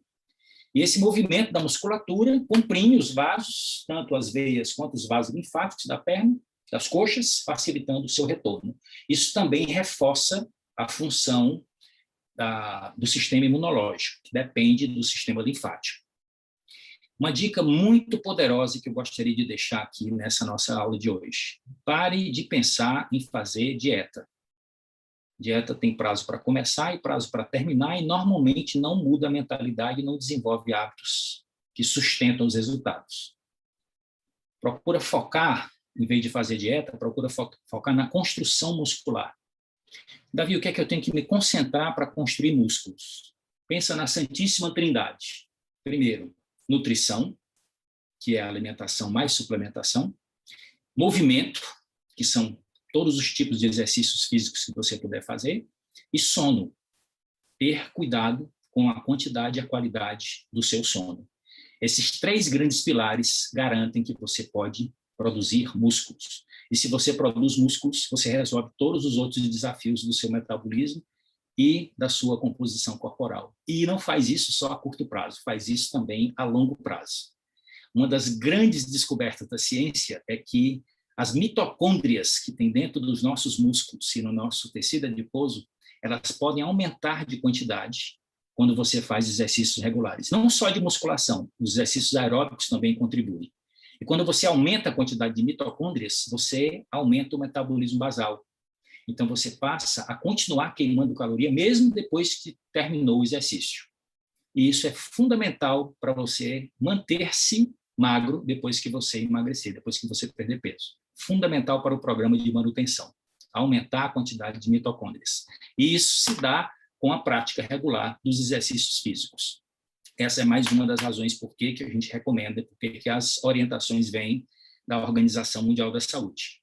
e esse movimento da musculatura comprime os vasos, tanto as veias quanto os vasos linfáticos da perna, das coxas, facilitando o seu retorno. Isso também reforça a função do sistema imunológico, que depende do sistema linfático. Uma dica muito poderosa que eu gostaria de deixar aqui nessa nossa aula de hoje. Pare de pensar em fazer dieta. Dieta tem prazo para começar e prazo para terminar, e normalmente não muda a mentalidade e não desenvolve hábitos que sustentam os resultados. Procura focar, em vez de fazer dieta, procura focar na construção muscular. Davi, o que é que eu tenho que me concentrar para construir músculos? Pensa na Santíssima Trindade. Primeiro, nutrição, que é a alimentação mais suplementação. Movimento, que são todos os tipos de exercícios físicos que você puder fazer. E sono. Ter cuidado com a quantidade e a qualidade do seu sono. Esses 3 grandes pilares garantem que você pode produzir músculos. E se você produz músculos, você resolve todos os outros desafios do seu metabolismo e da sua composição corporal. E não faz isso só a curto prazo, faz isso também a longo prazo. Uma das grandes descobertas da ciência é que as mitocôndrias que tem dentro dos nossos músculos e no nosso tecido adiposo, elas podem aumentar de quantidade quando você faz exercícios regulares. Não só de musculação, os exercícios aeróbicos também contribuem. E quando você aumenta a quantidade de mitocôndrias, você aumenta o metabolismo basal. Então, você passa a continuar queimando caloria mesmo depois que terminou o exercício. E isso é fundamental para você manter-se magro depois que você emagrecer, depois que você perder peso. Fundamental para o programa de manutenção, aumentar a quantidade de mitocôndrias. E isso se dá com a prática regular dos exercícios físicos. Essa é mais uma das razões por que a gente recomenda, porque as orientações vêm da Organização Mundial da Saúde.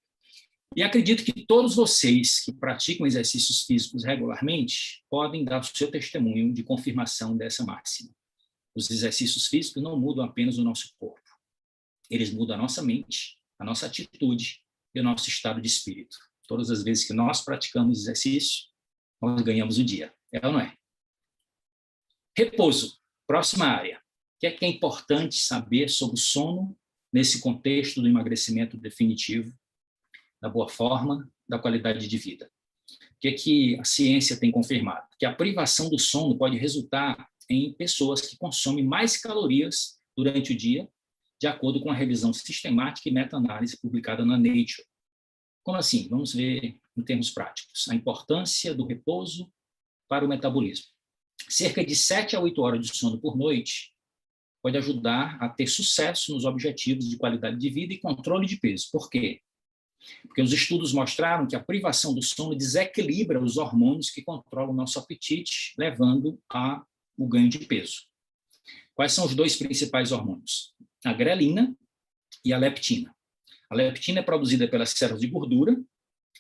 E acredito que todos vocês que praticam exercícios físicos regularmente podem dar o seu testemunho de confirmação dessa máxima. Os exercícios físicos não mudam apenas o nosso corpo. Eles mudam a nossa mente, a nossa atitude e o nosso estado de espírito. Todas as vezes que nós praticamos exercício, nós ganhamos o dia. É ou não é? Repouso. Próxima área. O que é importante saber sobre o sono nesse contexto do emagrecimento definitivo, da boa forma, da qualidade de vida? O que a ciência tem confirmado? Que a privação do sono pode resultar em pessoas que consomem mais calorias durante o dia, de acordo com a revisão sistemática e meta-análise publicada na Nature. Como assim? Vamos ver em termos práticos. A importância do repouso para o metabolismo. Cerca de 7 a 8 horas de sono por noite pode ajudar a ter sucesso nos objetivos de qualidade de vida e controle de peso. Por quê? Porque os estudos mostraram que a privação do sono desequilibra os hormônios que controlam o nosso apetite, levando ao ganho de peso. Quais são os 2 principais hormônios? A grelina e a leptina. A leptina é produzida pelas células de gordura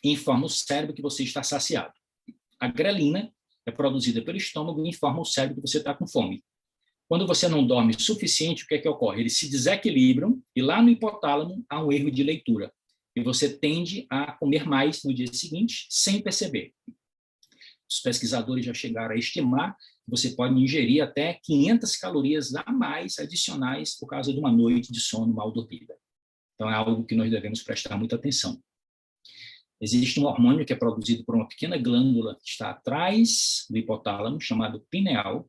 e informa o cérebro que você está saciado. A grelina é produzida pelo estômago e informa o cérebro que você está com fome. Quando você não dorme o suficiente, o que é que ocorre? Eles se desequilibram e lá no hipotálamo há um erro de leitura. E você tende a comer mais no dia seguinte, sem perceber. Os pesquisadores já chegaram a estimar que você pode ingerir até 500 calorias a mais adicionais por causa de uma noite de sono mal dormida. Então, é algo que nós devemos prestar muita atenção. Existe um hormônio que é produzido por uma pequena glândula que está atrás do hipotálamo, chamado pineal,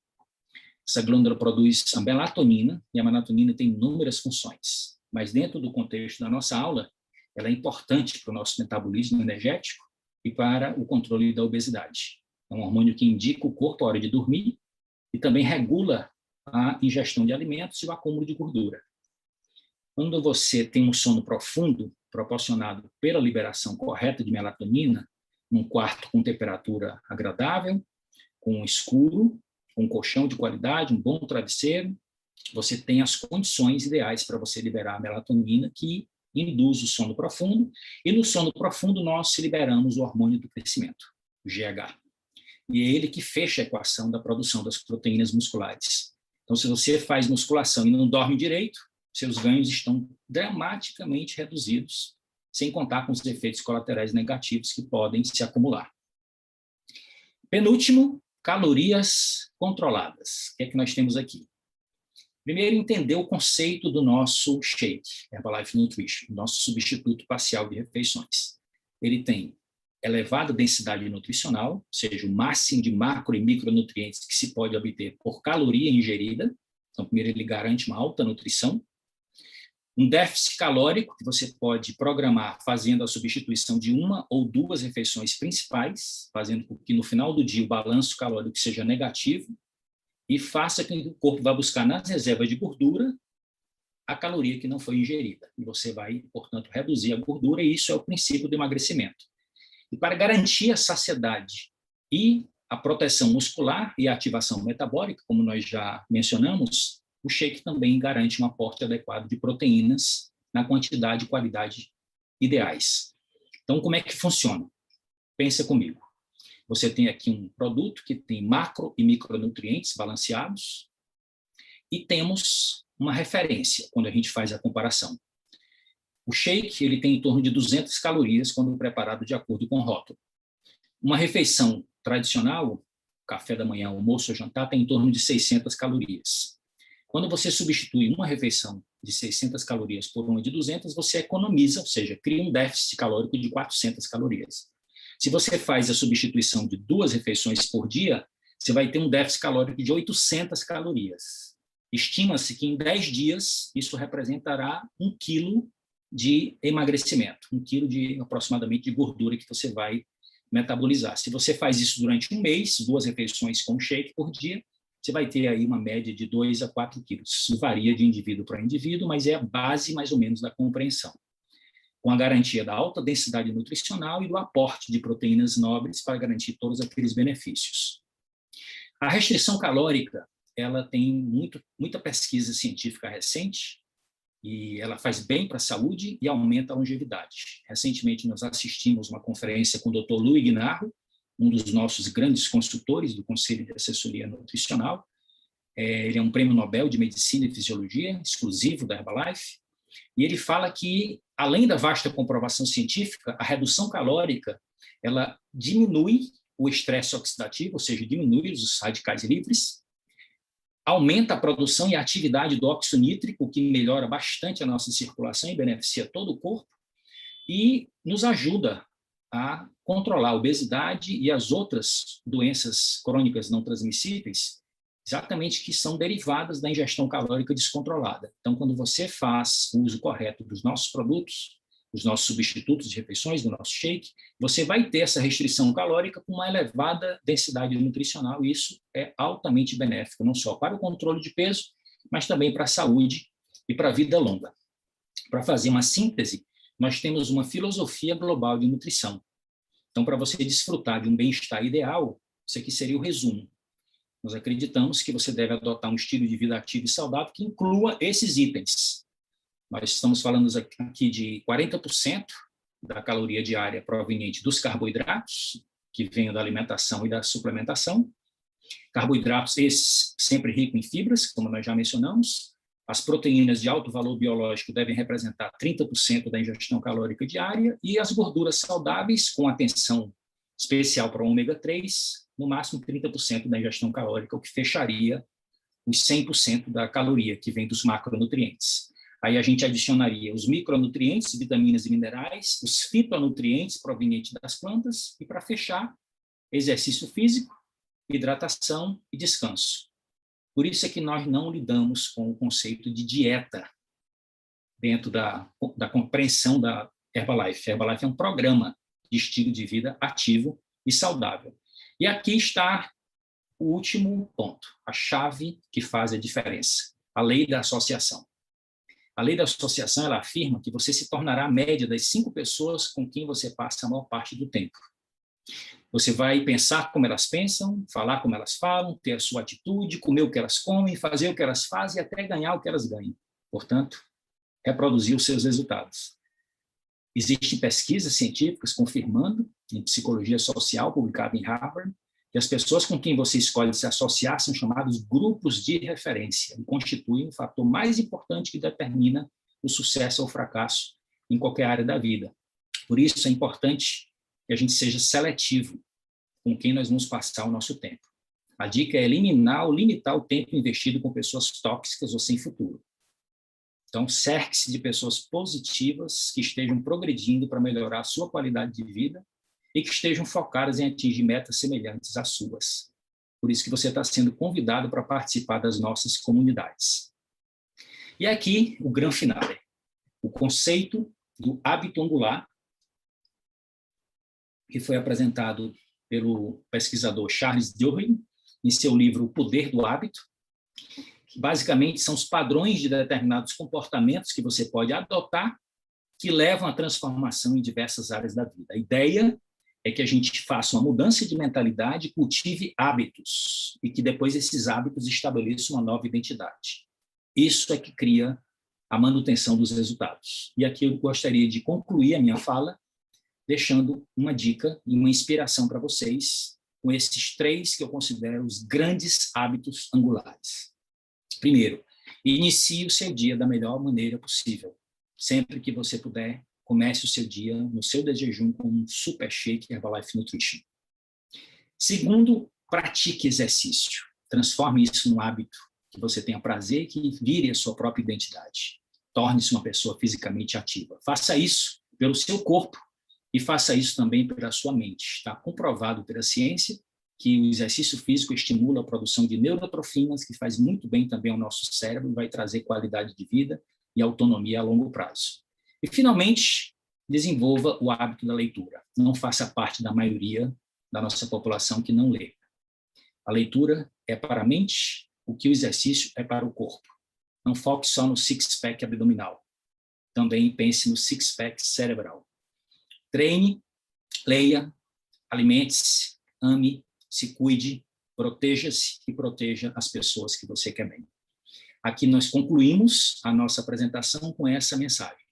Essa glândula produz a melatonina, e a melatonina tem inúmeras funções, mas dentro do contexto da nossa aula, ela é importante para o nosso metabolismo energético e para o controle da obesidade. É um hormônio que indica o corpo a hora de dormir e também regula a ingestão de alimentos e o acúmulo de gordura. Quando você tem um sono profundo, proporcionado pela liberação correta de melatonina, num quarto com temperatura agradável, com escuro, com um colchão de qualidade, um bom travesseiro, você tem as condições ideais para você liberar a melatonina, que induz o sono profundo, e no sono profundo nós liberamos o hormônio do crescimento, o GH. E é ele que fecha a equação da produção das proteínas musculares. Então, se você faz musculação e não dorme direito, seus ganhos estão dramaticamente reduzidos, sem contar com os efeitos colaterais negativos que podem se acumular. Penúltimo, calorias controladas. O que é que nós temos aqui? Primeiro, entender o conceito do nosso shake, Herbalife Nutrition, nosso substituto parcial de refeições. Ele tem elevada densidade nutricional, ou seja, o máximo de macro e micronutrientes que se pode obter por caloria ingerida. Então, primeiro, ele garante uma alta nutrição. Um déficit calórico que você pode programar fazendo a substituição de uma ou duas refeições principais, fazendo com que no final do dia o balanço calórico seja negativo e faça com que o corpo vá buscar nas reservas de gordura a caloria que não foi ingerida. E você vai, portanto, reduzir a gordura, e isso é o princípio do emagrecimento. E para garantir a saciedade e a proteção muscular e a ativação metabólica, como nós já mencionamos, o shake também garante um aporte adequado de proteínas na quantidade e qualidade ideais. Então, como é que funciona? Pensa comigo. Você tem aqui um produto que tem macro e micronutrientes balanceados e temos uma referência quando a gente faz a comparação. O shake ele tem em torno de 200 calorias quando preparado de acordo com o rótulo. Uma refeição tradicional, café da manhã, almoço ou jantar, tem em torno de 600 calorias. Quando você substitui uma refeição de 600 calorias por uma de 200, você economiza, ou seja, cria um déficit calórico de 400 calorias. Se você faz a substituição de 2 refeições por dia, você vai ter um déficit calórico de 800 calorias. Estima-se que em 10 dias isso representará 1 quilo de emagrecimento, 1 quilo de aproximadamente de gordura que você vai metabolizar. Se você faz isso durante um mês, 2 refeições com shake por dia, você vai ter aí uma média de 2 a 4 quilos. Isso varia de indivíduo para indivíduo, mas é a base mais ou menos da compreensão, com a garantia da alta densidade nutricional e do aporte de proteínas nobres para garantir todos aqueles benefícios. A restrição calórica, ela tem muita pesquisa científica recente, e ela faz bem para a saúde e aumenta a longevidade. Recentemente, nós assistimos uma conferência com o Dr. Luiz Guinarro, um dos nossos grandes consultores do Conselho de Assessoria Nutricional. Ele é um prêmio Nobel de Medicina e Fisiologia, exclusivo da Herbalife, e ele fala que, além da vasta comprovação científica, a redução calórica ela diminui o estresse oxidativo, ou seja, diminui os radicais livres, aumenta a produção e a atividade do óxido nítrico, que melhora bastante a nossa circulação e beneficia todo o corpo, e nos ajuda a controlar a obesidade e as outras doenças crônicas não transmissíveis, exatamente que são derivadas da ingestão calórica descontrolada. Então, quando você faz o uso correto dos nossos produtos, dos nossos substitutos de refeições, do nosso shake, você vai ter essa restrição calórica com uma elevada densidade nutricional, e isso é altamente benéfico, não só para o controle de peso, mas também para a saúde e para a vida longa. Para fazer uma síntese, nós temos uma filosofia global de nutrição. Então, para você desfrutar de um bem-estar ideal, isso aqui seria o resumo. Nós acreditamos que você deve adotar um estilo de vida ativo e saudável que inclua esses itens. Nós estamos falando aqui de 40% da caloria diária proveniente dos carboidratos, que vêm da alimentação e da suplementação. Carboidratos esses sempre ricos em fibras, como nós já mencionamos. As proteínas de alto valor biológico devem representar 30% da ingestão calórica diária, e as gorduras saudáveis, com atenção especial para o ômega 3, no máximo 30% da ingestão calórica, o que fecharia os 100% da caloria que vem dos macronutrientes. Aí a gente adicionaria os micronutrientes, vitaminas e minerais, os fitonutrientes provenientes das plantas, e, para fechar, exercício físico, hidratação e descanso. Por isso é que nós não lidamos com o conceito de dieta dentro da compreensão da Herbalife. A Herbalife é um programa de estilo de vida ativo e saudável. E aqui está o último ponto, a chave que faz a diferença, a lei da associação. A lei da associação, ela afirma que você se tornará a média das 5 pessoas com quem você passa a maior parte do tempo. Você vai pensar como elas pensam, falar como elas falam, ter a sua atitude, comer o que elas comem, fazer o que elas fazem e até ganhar o que elas ganham. Portanto, reproduzir os seus resultados. Existem pesquisas científicas confirmando, em psicologia social, publicada em Harvard, que as pessoas com quem você escolhe se associar são chamados grupos de referência e constituem o fator mais importante que determina o sucesso ou o fracasso em qualquer área da vida. Por isso é importante que a gente seja seletivo com quem nós vamos passar o nosso tempo. A dica é eliminar ou limitar o tempo investido com pessoas tóxicas ou sem futuro. Então, cerque-se de pessoas positivas que estejam progredindo para melhorar a sua qualidade de vida e que estejam focadas em atingir metas semelhantes às suas. Por isso que você está sendo convidado para participar das nossas comunidades. E aqui, o grande final, o conceito do hábito angular, que foi apresentado pelo pesquisador Charles Duhigg em seu livro O Poder do Hábito, que basicamente são os padrões de determinados comportamentos que você pode adotar que levam à transformação em diversas áreas da vida. A ideia é que a gente faça uma mudança de mentalidade, cultive hábitos e que depois esses hábitos estabeleçam uma nova identidade. Isso é que cria a manutenção dos resultados. E aqui eu gostaria de concluir a minha fala deixando uma dica e uma inspiração para vocês com esses 3 que eu considero os grandes hábitos angulares. Primeiro, inicie o seu dia da melhor maneira possível. Sempre que você puder, comece o seu dia no seu desjejum com um super shake Herbalife Nutrition. Segundo, pratique exercício. Transforme isso num hábito que você tenha prazer e que vire a sua própria identidade. Torne-se uma pessoa fisicamente ativa. Faça isso pelo seu corpo e faça isso também pela sua mente. Está comprovado pela ciência que o exercício físico estimula a produção de neurotrofinas, que faz muito bem também ao nosso cérebro e vai trazer qualidade de vida e autonomia a longo prazo. E, finalmente, desenvolva o hábito da leitura. Não faça parte da maioria da nossa população que não lê. A leitura é para a mente o que o exercício é para o corpo. Não foque só no six-pack abdominal. Também pense no six-pack cerebral. Treine, leia, alimente-se, ame, se cuide, proteja-se e proteja as pessoas que você quer bem. Aqui nós concluímos a nossa apresentação com essa mensagem.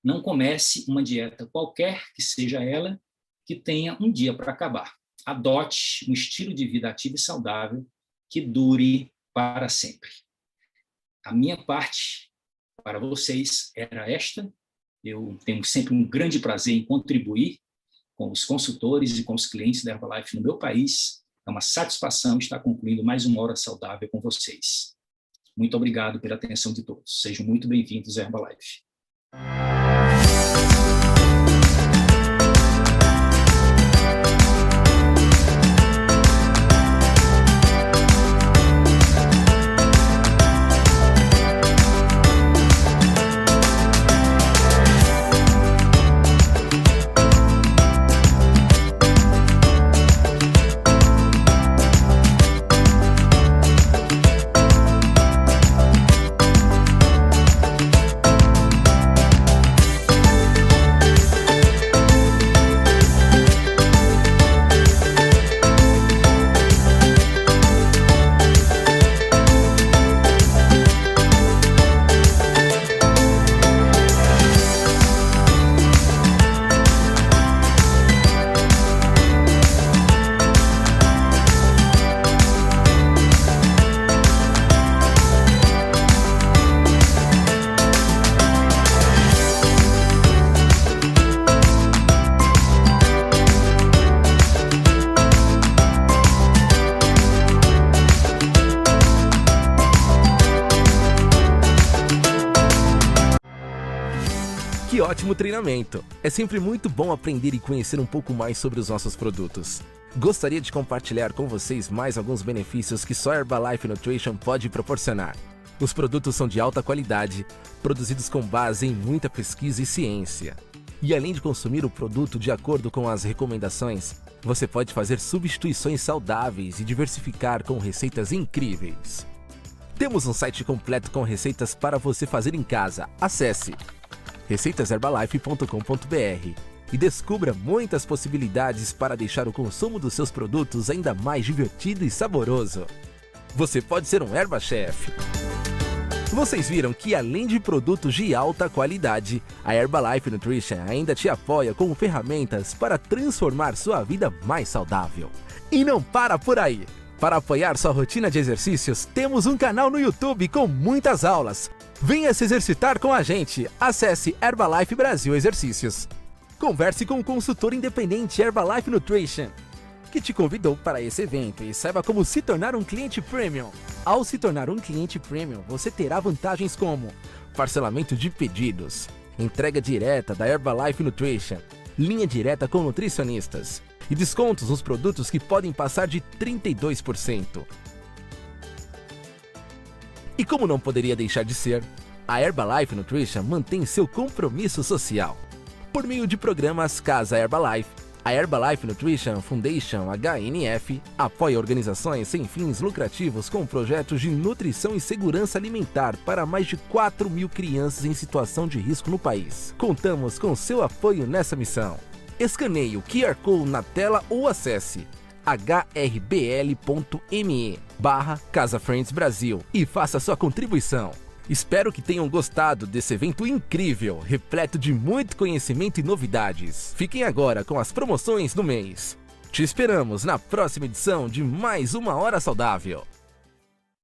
Não comece uma dieta qualquer que seja ela, que tenha um dia para acabar. Adote um estilo de vida ativo e saudável que dure para sempre. A minha parte para vocês era esta. Eu tenho sempre um grande prazer em contribuir com os consultores e com os clientes da Herbalife no meu país. É uma satisfação estar concluindo mais uma hora saudável com vocês. Muito obrigado pela atenção de todos. Sejam muito bem-vindos à Herbalife. Que ótimo treinamento! É sempre muito bom aprender e conhecer um pouco mais sobre os nossos produtos. Gostaria de compartilhar com vocês mais alguns benefícios que só Herbalife Nutrition pode proporcionar. Os produtos são de alta qualidade, produzidos com base em muita pesquisa e ciência. E além de consumir o produto de acordo com as recomendações, você pode fazer substituições saudáveis e diversificar com receitas incríveis. Temos um site completo com receitas para você fazer em casa. Acesse receitaserbalife.com.br e descubra muitas possibilidades para deixar o consumo dos seus produtos ainda mais divertido e saboroso. Você pode ser um Herba-Chef. Vocês viram que além de produtos de alta qualidade, a Herbalife Nutrition ainda te apoia com ferramentas para transformar sua vida mais saudável. E não para por aí! Para apoiar sua rotina de exercícios, temos um canal no YouTube com muitas aulas. Venha se exercitar com a gente. Acesse Herbalife Brasil Exercícios. Converse com o consultor independente Herbalife Nutrition, que te convidou para esse evento, e saiba como se tornar um cliente premium. Ao se tornar um cliente premium, você terá vantagens como parcelamento de pedidos, entrega direta da Herbalife Nutrition, linha direta com nutricionistas e descontos nos produtos que podem passar de 32%. E como não poderia deixar de ser, a Herbalife Nutrition mantém seu compromisso social. Por meio de programas Casa Herbalife, a Herbalife Nutrition Foundation HNF apoia organizações sem fins lucrativos com projetos de nutrição e segurança alimentar para mais de 4.000 crianças em situação de risco no país. Contamos com seu apoio nessa missão. Escaneie o QR Code na tela ou acesse hrbl.me/Casa Friends Brasil e faça sua contribuição. Espero que tenham gostado desse evento incrível, repleto de muito conhecimento e novidades. Fiquem agora com as promoções do mês. Te esperamos na próxima edição de mais uma Hora Saudável.